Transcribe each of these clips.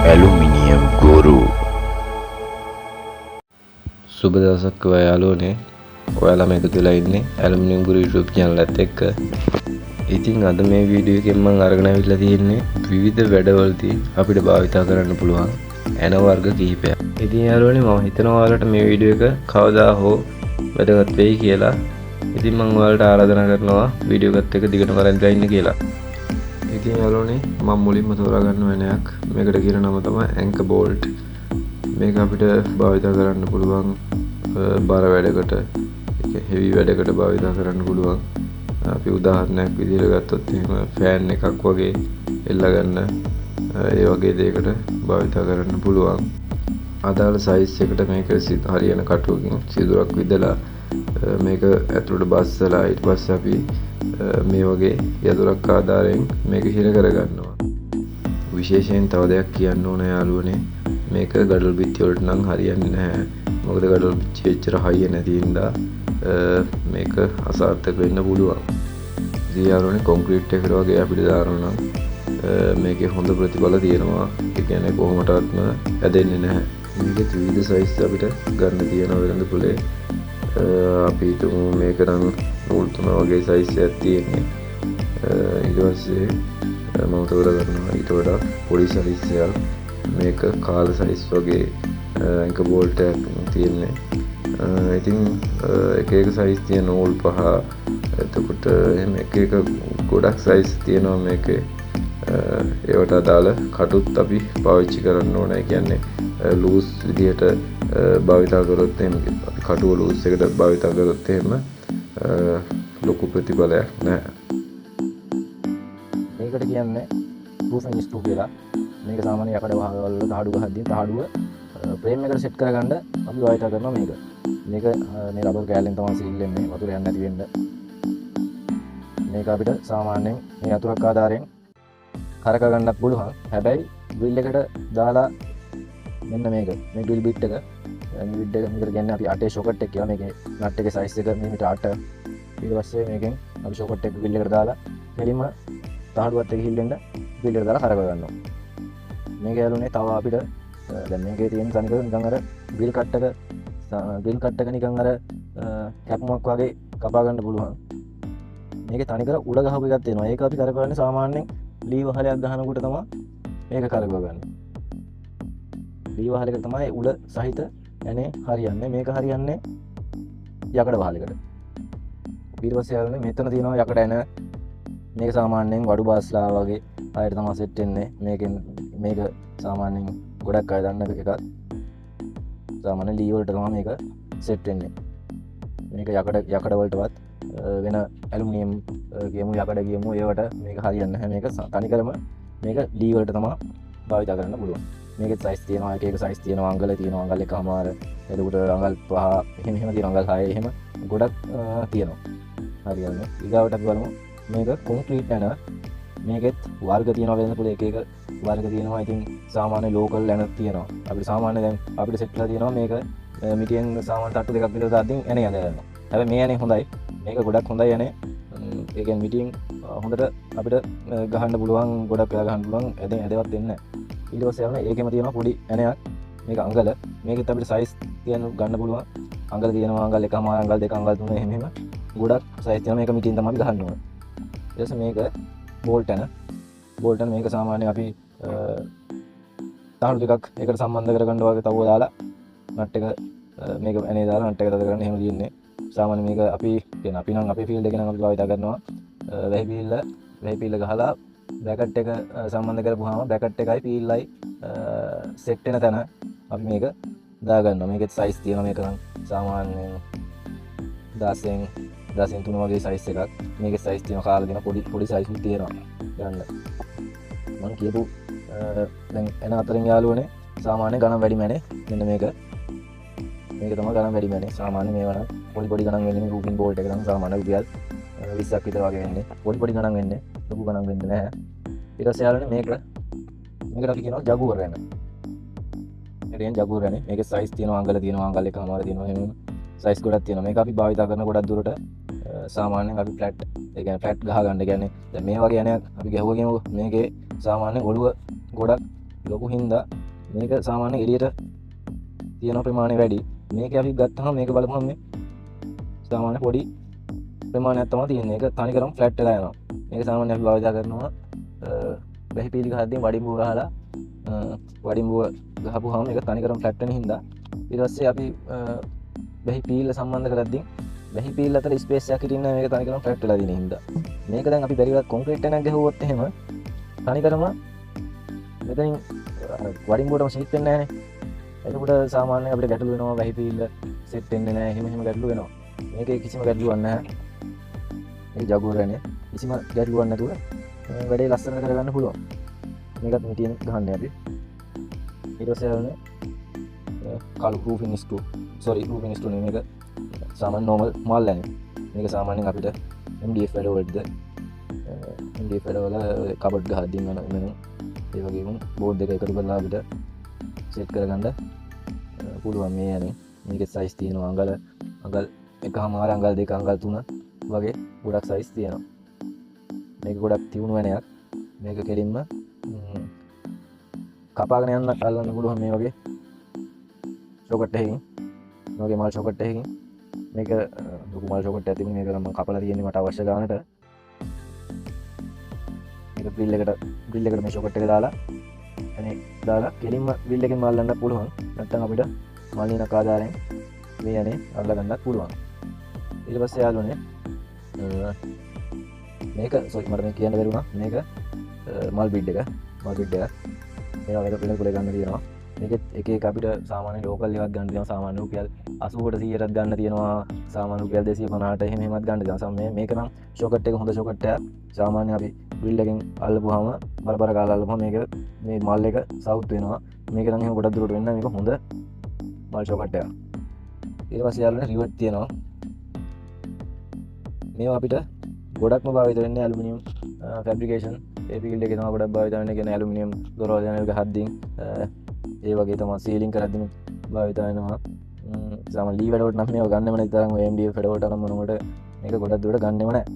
Aluminium ගොරු. සුබ දවසක් ඔයාලෝනේ. ඔයාලා මේක තුලා ඉන්නේ ඇලුමිනියම් ගොරු YouTube channel එකත් එක්ක. ඉතින් අද මේ වීඩියෝ එකෙන් මම අරගෙන අවිල්ලා තියෙන්නේ විවිධ වැඩවලදී අපිට භාවිතා කරන්න පුළුවන් ඇන වර්ග කිහිපයක්. ඉතින් යාළුවනේ මම හිතනවා ඔයාලට මේ වීඩියෝ එක කවදා හෝ වැදගත් වෙයි කියලා. ඉතින් මම ඔයාලට ආරාධනා කරනවා වීඩියෝ එකත් එක්ක දිගටම බලන්න ඉන්න කියලා. ඉතින් යාළුවනේ මම මුලින්ම තෝරා ගන්න වෙනයක් මේකට කියන නම තමයි ඇන්කර් බෝල්ට්. මේක අපිට භාවිතා කරන්න පුළුවන් බර වැඩකට, හෙවි වැඩකට භාවිතා කරන්න පුළුවන්. අපි උදාහරණයක් විදිහට ගත්තොත් එහෙම ෆෑන් එකක් වගේ එල්ල ගන්න ඒ වගේ දෙයකට භාවිතා කරන්න පුළුවන්. අදාළ සයිස් එකට මේක හරියන කටුවකින් සිදුරක් විදලා මේක ඇතුළට බස්සලා ඊට පස්සේ අපි මේ වගේ යතුරක් ආධාරයෙන් මේක හිර කරගන්නවා. විශේෂයෙන් තව දෙයක් කියන්න ඕන යාළුවනේ, මේක ගඩොල් බිත්ති වලට නම් හරියන්නේ නැහැ. මොකද ගඩොල් බිත්ති එච්චර හයිය නැති හින්දා මේක අසාර්ථක වෙන්න පුළුවන්. ඉතින් යාළුවනේ කොන්ක්‍රීට් එකට වගේ අපිට දානවා නම් මේකේ හොඳ ප්‍රතිඵල තියෙනවා. ඒ කියන්නේ කොහොමටත්ම ඇදෙන්නේ නැහැ. මේකේ ත්‍රිවිධ සයිස් අපිට ගන්න තියෙනවා වෙළඳ පොලේ. අපි හිතමු මේක නම් නූල් 3 වගේ සයිස් එකක් තියෙන්නේ. ඊට පස්සේ මම තෝරා ගන්නවා ඊට වඩා පොඩි සයිස් එකක්. මේක කාල සයිස් වගේ ඇන්කර් බෝල්ට් එකක් තියෙන්නේ. ඉතින් එක එක සයිස් තියෙන නූල් 5. එතකොට එහෙම එක එක ගොඩක් සයිස් තියෙනවා මේකේ. ඒවට අදාළ කටුත් අපි පාවිච්චි කරන්න ඕනේ. කියන්නේ ලූස් විදිහට භාවිතා කරොත් එහෙම කටුව ලූස් එකට භාවිතා කරොත් එහෙම ලොකු ප්‍රතිඵලයක් නැහැ. මේකට කියන්නේ ප්‍රූෆින් ස්ක්‍රූ කියලා. මේක සාමාන්‍ය යකඩ වහවල තහඩුව ගහද්දී තහඩුව ෆ්‍රේම් එකට සෙට් කරගන්න අපි භාවිතා කරනවා මේක. මේක මේ රබර් කෑල්ලෙන් තමයි සීල් වෙන්නේ වතුර යන්නේ නැති වෙන්න. මේක අපිට සාමාන්‍යයෙන් මේ යතුරක් ආධාරයෙන් කරක ගන්නත් පුළුවන්. හැබැයි ඩ්‍රිල් එකට දාලා මෙන්න මේක මේ ඩ්‍රිල් බිට් එක මේකට කියන්නේ අපි 8 ෂොකට් එක කියලා. මේකේ නට් එකේ සයිස් එක මිලිමීටර් 8. ඊට පස්සේ මේකෙන් අපි ෂොකට් එක ඩ්‍රිල් එකට දාලා එළිම තහඩුවත් එක හිල්ලෙන්න ඩ්‍රිල් එකට දාලා කරක ගන්නවා. මේක යාළුවනේ තව අපිට දැන් මේකේ තියෙන තනිකර නිකන් අර ඩ්‍රිල් කට් එක නිකන් අර කැපුමක් වගේ කපා ගන්න පුළුවන්. මේකේ තනිකර උල ගහපු එකක් තියෙනවා. ඒක අපි කරකවන්නේ සාමාන්‍යයෙන් ලී වහලයක් ගහනකොට තමයි මේක කරකව ගන්න. ලී වහලයකට තමයි උල සහිත ඇනේ හරියන්නේ. මේක හරියන්නේ යකඩ වහලයකට. ඊට පස්සේ යාළුවනේ මෙතන තියෙනවා යකඩ ඇන. මේක සාමාන්‍යයෙන් වඩු බාස්ලා වගේ අයට තමයි සෙට් වෙන්නේ. මේක සාමාන්‍යයෙන් ගොඩක් අය දන්න එකක්. සාමාන්‍ය ලී වලට තමයි මේක සෙට් වෙන්නේ. මේක යකඩ වලටවත් වෙන ඇලුමිනියම් කියමු යකඩ කියමු ඒවට මේක හරියන්නේ නැහැ. මේක තනිකරම මේක ලී වලට තමයි භාවිත කරන්න පුළුවන්. මේකේ සයිස් තියෙනවා, එක එක සයිස් තියෙනවා. අඟල තියෙනවා, අඟල් එකමාර. එතකොට අඟල් 5 එහෙම තියෙනවා, අඟල් 6 එහෙම ගොඩක් තියෙනවා. හරියන්නේ. ඊගාවට අපි බලමු මේක කොන්ක්‍රීට් ඇන. මේකෙත් වර්ග තියෙනවා වෙනද පොළ එක එක වර්ග තියෙනවා. ඉතින් සාමාන්‍ය ලෝකල් ඇන තියෙනවා. අපිට සාමාන්‍ය දැන් අපිට සෙට් කරලා තියෙනවා මේක මිටියෙන් සාමාන්‍ය තට්ටු දෙකක් විතර දාද්දී ඇන යනවා. හැබැයි මේ ඇනේ හොඳයි. මේක ගොඩක් හොඳයි ඇනේ. ඒ කියන්නේ මිටියෙන් හොඳට අපිට ගහන්න පුළුවන්, ගොඩක් වෙලා ගහන්න පුළුවන්. ඇදවත් වෙන්නේ නැහැ. ඊට පස්සේ යනවා ඒකෙම තියෙනවා පොඩි ඇනයක්. මේක අඟල. මේකෙත් අපිට සයිස් ගන්න පුළුවන්. අඟල තියෙනවා, අඟල් එකමාර, අඟල් දෙක, අඟල් තුන එහෙම ගොඩක් සයිස් තියෙනවා. මේක මිටියෙන් තමයි ගහන්න ඕනේ. ඊට පස්සේ මේක බෝල්ට් ඇන. බෝල්ට් ඇන මේක සාමාන්‍යයෙන් අපි තහඩු දෙකක් එකට සම්බන්ධ කරගන්න වගේ තවුව දාලා නට් එක මේක ඇනේ දාලා නට් එක තද කරගෙන එහෙම දින්නේ. සාමාන්‍ය මේක අපි නම් අපේ ෆීල්ඩ් එකේ නම් අපි භාවිත කරනවා වැහි පීල්ල ගහලා බ්‍රැකට් එක සම්බන්ධ කරපුවාම බ්‍රැකට් එකයි පීල්ලයි සෙට් වෙන තැන අපි මේක දාගන්නවා. මේකෙත් සයිස් තියෙනවා. මේක නම් සාමාන්‍යයෙන් 10න් 3 වගේ සයිස් එකක්. මේකේ සයිස් තියෙනවා, කාලා තියෙනවා, පොඩි සයිස් උත් තියෙනවා ගන්න. මම කියපු දැන් එන අතරින් යාළුවනේ සාමාන්‍ය ගණන් වැඩි මැනේ. මෙන්න මේක තමයි ගණන් වැඩි මැනේ. සාමාන්‍ය මේවා නම් පොඩි ගණන් වෙන්නේ රූපින් බෝල්ට් එක නම් සාමාන්‍ය රුපියල් 20ක් විතර වගේ වෙන්නේ. පොඩි ගණන් වෙන්නේ. ලොකු ගණන් වෙන්නේ නැහැ. ඊට පස්සේ යාළුවනේ මේකට අපි කියනවා ජගුවර් ඇන. මේකෙන් ජගුවර් ඇනේ. මේකේ සයිස් තියෙනවා, අඟල තියෙනවා, අඟල් එකමාර තියෙනවා. එහෙම සයිස් ගොඩක් තියෙනවා. මේක අපි භාවිත කරන ගොඩක් දුරට සාමාන්‍යයෙන් අපි ෆ්ලැට් ඒ කියන්නේ ෆ්ලැට් ගහ ගන්න. කියන්නේ දැන් මේ වගේ ඇනයක් අපි ගැහුවා කියමුකෝ. මේකේ සාමාන්‍ය ඔළුව ගොඩක් ලොකු හින්දා මේක සාමාන්‍ය එළියට තියෙන ප්‍රමාණය වැඩි. මේක අපි ගත්තහම මේක බලපුවම මේ සාමාන්‍ය පොඩි ප්‍රමාණයක් තමයි තියෙන්නේ. ඒක තනිකරම ෆ්ලැට් වෙලා යනවා. මේක සාමාන්‍ය අපි භාවිත කරනවා වැහි පීලි ගහද්දී වඩිම්බුව ගහලා වඩිම්බුව ගහපුවාම මේක තනිකරම ෆ්ලැට් වෙන හින්දා ඊට පස්සේ අපි වැහි පීල්ල සම්බන්ධ කරද්දී වැහි පීල්ල අතර ස්පේස් එකක් හිටින්න මේක තනිකරම ෆ්ලැට් වෙලා දින හින්දා මේක දැන් අපි බැරිවත් කොන්ක්‍රීට් එකක් ගහුවොත් එහෙම තනිකරම මෙතනින් වඩිම්බුවටම සීට් වෙන්නේ නැහැ නේ. එතකොට සාමාන්‍යයෙන් අපිට ගැටලු වෙනවා වැහි පීල්ල සෙට් වෙන්නේ නැහැ. එහෙම ගැටලු වෙනවා. මේකේ කිසිම ගැටලුවක් නැහැ. මේක ජගුවරනේ කිසිම ගැටලුවක් නැතුව වැඩේ ලස්සනට කරගන්න පුළුවන්. මේකත් මිටියෙන් ගහන්නේ අපි. ඊට පස්සේ ආවනේ කළු රූෆින් ස්ක්‍රූ. රූෆින් ස්ක්‍රූ නෙමෙයි මේක සාමාන්‍ය normal මාල් ලෑනේ. මේක සාමාන්‍යයෙන් අපිට MDF වැඩවලද MDF වැඩවල කබඩ් ගහද්දී වෙන ඒ වගේම බෝඩ් එක එකතු කරලා අපිට සෙට් කරගන්න පුළුවන්. මේ යන්නේ මේකේ සයිස් තියෙනවා අඟල් එකමාර අඟල් දෙක අඟල් තුන වගේ ගොඩක් සයිස් තියෙනවා. මේක ගොඩක් තියුණු වෙනයක්. මේක කෙලින්ම කපාගෙන යන්න අල්ලන්න පුළුවන් මේ වගේ ෂොකට් එකකින්. මේ වගේ මල් ෂොකට් එකකින් මේක ලොකු මල් ෂොකට් එකක් තිබුණේ. මේක මම කපලා තියෙන්නේ මට අවශ්‍ය ගානට. මේක ග්‍රිල් එකට මේ ෂොකට් එක දාලා කෙලින්ම ග්‍රිල් එකෙන් මල්ලන්න පුළුවන්. නැත්නම් අපිට මල්ලිනක ආධාරයෙන් මේ යන්නේ අල්ල ගන්නත් පුළුවන්. ඊට පස්සේ යාළුවනේ මේක මට මේ කියන්න බැරි වුණා. මේක මල් බිඩ් එක මේවා එක පිළිකුල ගන්න තියෙනවා. මේකෙත් එක අපිට සාමාන්‍ය ලෝකල් එකක් ගන්න තියෙනවා. සාමාන්‍ය රුපියල් 80කට 100කට ගන්න තියෙනවා. සාමාන්‍ය රුපියල් 250ට එහෙමත් ගන්න තියෙනවා. මේක නම් ෂොකට් එක හොඳ ෂොකට් එකක්. සාමාන්‍ය අපි ග්‍රිල් එකෙන් අල්ලපුවාම බරපතල කාලා අල්ලපුවාම මේක මේ මල් එක සවුත් වෙනවා. මේක නම් එහෙම ගොඩක් දුරට වෙන්න මේක හොඳ මල් ෂොකට් එකක්. ඊට පස්සේ යාළුවනේ රිවට් තියෙනවා. මේවා අපිට ගොඩක්ම භාවිත වෙන්නේ ඇලුමිනියම් ෆැබ්‍රිකේෂන් ඒ ෆීල්ඩ් එකේ තමයි ගොඩක් භාවිත වෙන්නේ. කියන්නේ ඇලුමිනියම් දොරවල් යන එක හද්දින් ඒ වගේ තමයි සීලින් කරද්දිම භාවිත වෙනවා. සාමාන්‍ය ලී වැඩවලට නම් මේවා ගන්නෙම නැති තරම් ඔය MDF වැඩවලට නම් මොනකොට මේක ගොඩක් දුරට ගන්නෙම නැහැ.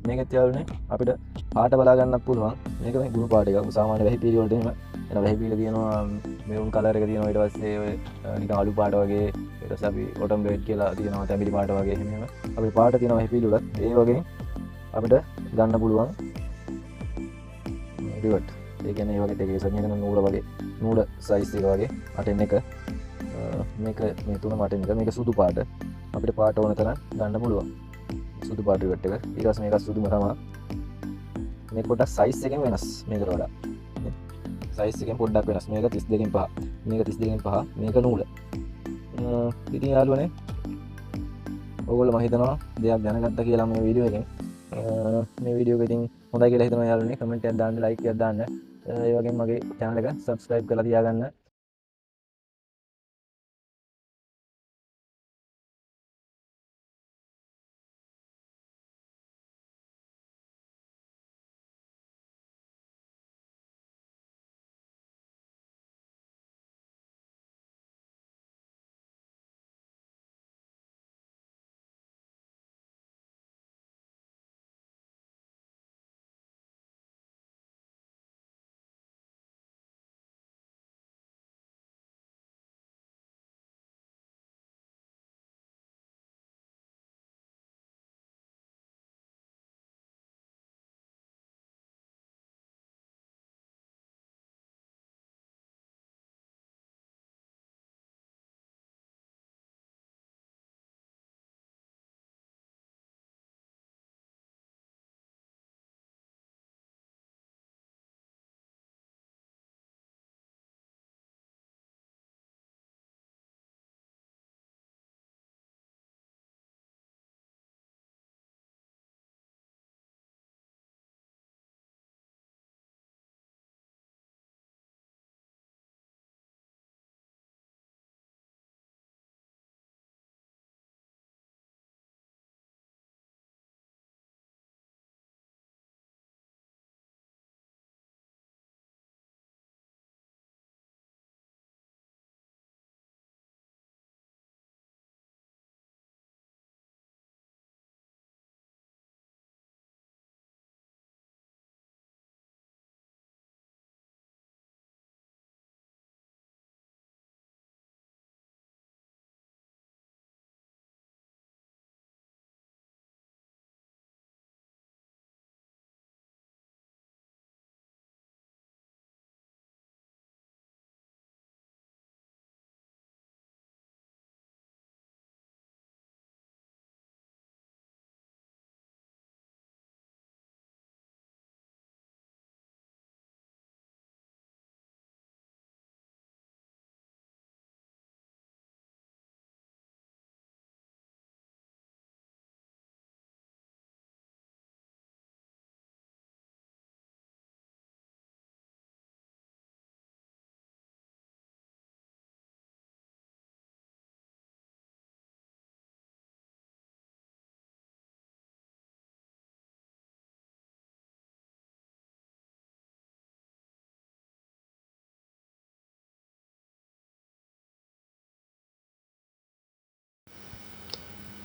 මේකත් යාළුවනේ අපිට පාට බලා ගන්නත් පුළුවන්. මේක මේ ගුණ පාට එකක්. සාමාන්‍ය වැහි පීලි වලට එහෙම එන වැහි පීලි තියෙනවා මෙරුන් කලර් එක තියෙනවා. ඊට පස්සේ ඔය නිකන් අලු පාට වගේ ඊට පස්සේ අපි ඔටම් රෙඩ් කියලා තියෙනවා තැඹිලි පාට වගේ එහෙම අපිට පාට තියෙනවා වැහි පීලි වලත්. ඒ වගේ අපිට ගන්න පුළුවන් රිවට්. ඒ කියන්නේ ඒ වගේ දෙකේ සම්යකන නූල වගේ නූල සයිස් එක වගේ අටෙන් එක මේක මේ තුන මටෙන් එක මේක සුදු පාට අපිට පාට ඕන තරම් ගන්න පුළුවන්. සුදු පාට රිවට් එක. ඊට පස්සේ මේක සුදුම තමයි. මේක පොඩ්ඩක් සයිස් එකෙන් වෙනස්. මේකට වඩා සයිස් එකෙන් පොඩ්ඩක් වෙනස්. මේක 32කින් 5. මේක 32කින් 5. මේක නූල. ඉතින් යාළුවනේ ඔයගොල්ලෝ මම හිතනවා දෙයක් දැනගත්තා කියලා මේ වීඩියෝ එකෙන්. මේ වීඩියෝ එක ඉතින් හොඳයි කියලා හිතනවා යාළුවනේ. කමෙන්ට් එකක් දාන්න, ලයික් එකක් දාන්න. ඒ වගේම මගේ channel එක subscribe කරලා තියාගන්න.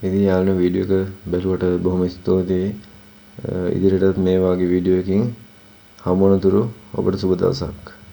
ඉතින් යාළුවෝ වීඩියෝ එක බැලුවට බොහොම ස්තුතියි. ඉදිරියටත් මේ වගේ වීඩියෝ එකකින් හමු වනතුරු ඔබට සුබ දවසක්.